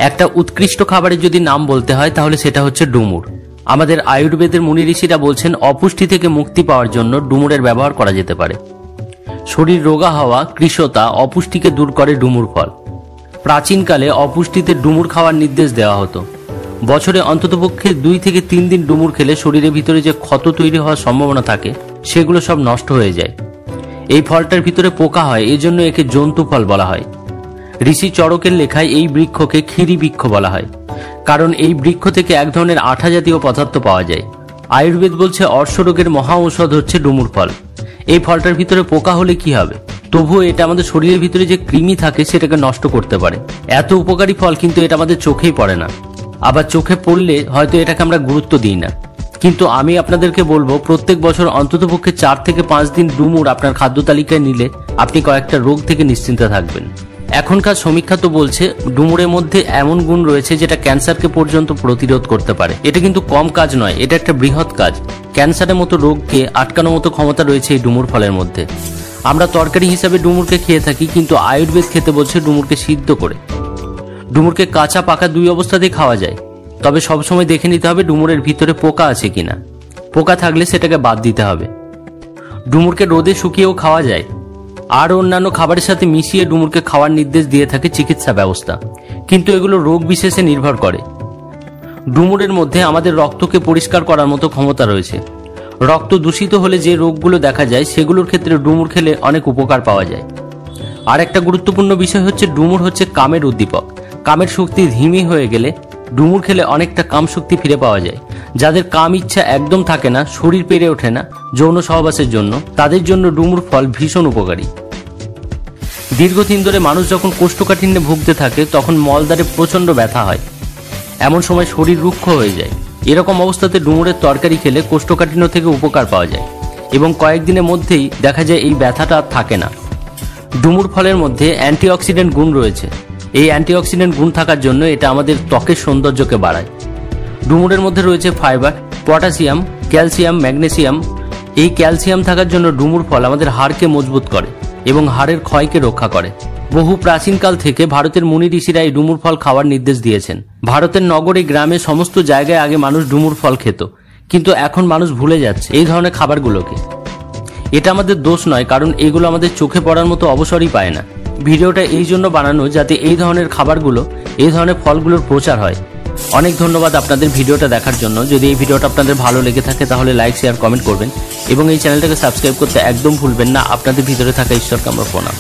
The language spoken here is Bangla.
একটা উৎকৃষ্ট খাবারের যদি নাম বলতে হয় তাহলে সেটা হচ্ছে ডুমুর। আমাদের আয়ুর্বেদের মুনি ঋষিরা বলছেন অপুষ্টি থেকে মুক্তি পাওয়ার জন্য ডুমুরের ব্যবহার করা যেতে পারে। শরীর রোগা হওয়া, কৃশতা, অপুষ্টিকে দূর করে ডুমুর ফল। প্রাচীনকালে অপুষ্টিতে ডুমুর খাওয়ার নির্দেশ দেওয়া হতো। বছরে অন্ততপক্ষে 2 থেকে 3 দিন ডুমুর খেলে শরীরের ভিতরে যে ক্ষত তৈরি হওয়ার সম্ভাবনা থাকে সেগুলো সব নষ্ট হয়ে যায়। এই ফলটার ভিতরে পোকা হয়, এজন্য একে জন্তু ফল বলা হয়। ঋষি চরকের লেখায় এই বৃক্ষকে ক্ষীরি বৃক্ষ বলা হয়, কারণ এই বৃক্ষ থেকে এক ধরনের আঠা জাতীয় পদার্থ পাওয়া যায়। আয়ুর্বেদ বলছে অর্শরোগের মহা ঔষধ হচ্ছে ডুমুর ফল। এই ফলটার ভিতরে পোকা হলে কি হবে, তবুও এটা আমাদের শরীরের ভিতরে যে কৃমি থাকে সেটাকে নষ্ট করতে পারে। এত উপকারী ফল, কিন্তু এটা আমাদের চোখেই পড়ে না। আবার চোখে পড়লে হয়তো এটাকে আমরা গুরুত্ব দিই না। কিন্তু আমি আপনাদেরকে বলবো, প্রত্যেক বছর অন্ততপক্ষে 4 থেকে 5 দিন ডুমুর আপনার খাদ্য তালিকায় নিলে আপনি কয়েকটা রোগ থেকে নিশ্চিন্তে থাকবেন। এখনকার সমীক্ষা তো বলছে ডুমুরের মধ্যে এমন গুণ রয়েছে যেটা ক্যান্সারকে পর্যন্ত প্রতিরোধ করতে পারে। এটা কিন্তু কম কাজ নয়, এটা একটা বৃহৎ কাজ। ক্যান্সারের মতো রোগকে আটকানোর মতো ক্ষমতা রয়েছে এই ডুমুর ফলের মধ্যে। আমরা তরকারি হিসাবে ডুমুরকে খেয়ে থাকি, কিন্তু আয়ুর্বেদ খেতে বলছে ডুমুরকে সিদ্ধ করে। ডুমুরকে কাঁচা পাকা 2 অবস্থাতেই খাওয়া যায়, তবে সবসময় দেখে নিতে হবে ডুমুরের ভিতরে পোকা আছে কিনা। পোকা থাকলে সেটাকে বাদ দিতে হবে। ডুমুরকে রোদে শুকিয়েও খাওয়া যায়, আর অন্যান্য খাবারের সাথে মিশিয়ে ডুমুরকে খাওয়ার নির্দেশ দিয়ে থাকে চিকিৎসা ব্যবস্থা, কিন্তু এগুলো রোগ বিশেষে নির্ভর করে। ডুমুরের মধ্যে আমাদের রক্তকে পরিষ্কার করার মতো ক্ষমতা রয়েছে। রক্ত দূষিত হলে যে রোগগুলো দেখা যায় সেগুলোর ক্ষেত্রে ডুমুর খেলে অনেক উপকার পাওয়া যায়। আর একটা গুরুত্বপূর্ণ বিষয় হচ্ছে ডুমুর হচ্ছে কামের উদ্দীপক। কামের শক্তি ধিমি হয়ে গেলে ডুমুর খেলে অনেকটা কাম শক্তি ফিরে পাওয়া যায়। যাদের কাম ইচ্ছা একদম থাকে না, শরীর পেরে ওঠে না যৌন সহবাসের জন্য, তাদের জন্য ডুমুর ফল ভীষণ উপকারী। দীর্ঘদিন ধরে মানুষ যখন কোষ্ঠকাঠিন্যে ভুগতে থাকে তখন মলদ্বারে প্রচন্ড ব্যথা হয়, এমন সময় শরীর রুক্ষ হয়ে যায়। এরকম অবস্থাতে ডুমুরের তরকারি খেলে কোষ্ঠকাঠিন্য থেকে উপকার পাওয়া যায় এবং কয়েকদিনের মধ্যেই দেখা যায় এই ব্যথাটা আর থাকে না। ডুমুর ফলের মধ্যে অ্যান্টিঅক্সিডেন্ট গুণ রয়েছে। এই অ্যান্টিঅক্সিডেন্ট গুণ থাকার জন্য এটা আমাদের ত্বকের সৌন্দর্যকে বাড়ায়। ডুমুরের মধ্যে রয়েছে ফাইবার, পটাশিয়াম, ক্যালসিয়াম, ম্যাগনেসিয়াম। এই ক্যালসিয়াম থাকার জন্য ডুমুর ফল আমাদের হাড়কে মজবুত করে এবং হাড়ের ক্ষয়কে রক্ষা করে। বহু প্রাচীনকাল থেকে ভারতের মুনি ঋষিরা এই ডুমুর ফল খাওয়ার নির্দেশ দিয়েছেন। ভারতের নগরে, গ্রামে, সমস্ত জায়গায় আগে মানুষ ডুমুর ফল খেত, কিন্তু এখন মানুষ ভুলে যাচ্ছে এই ধরনের খাবারগুলোকে। এটা আমাদের দোষ নয়, কারণ এগুলো আমাদের চোখে পড়ার মতো অবসরই পায় না। ভিডিওটা এই জন্য বানানো যাতে এই ধরনের খাবারগুলো, এই ধরনের ফলগুলোর প্রচার হয়। অনেক ধন্যবাদ আপনাদের ভিডিওটা দেখার জন্য। যদি এই ভিডিওটা আপনাদের ভালো লেগে থাকে তাহলে লাইক, শেয়ার, কমেন্ট করবেন এবং এই চ্যানেলটাকে সাবস্ক্রাইব করতে একদম ভুলবেন না। আপনাদের ভিতরে থাকা ঈশ্বরকে আমরা প্রণাম।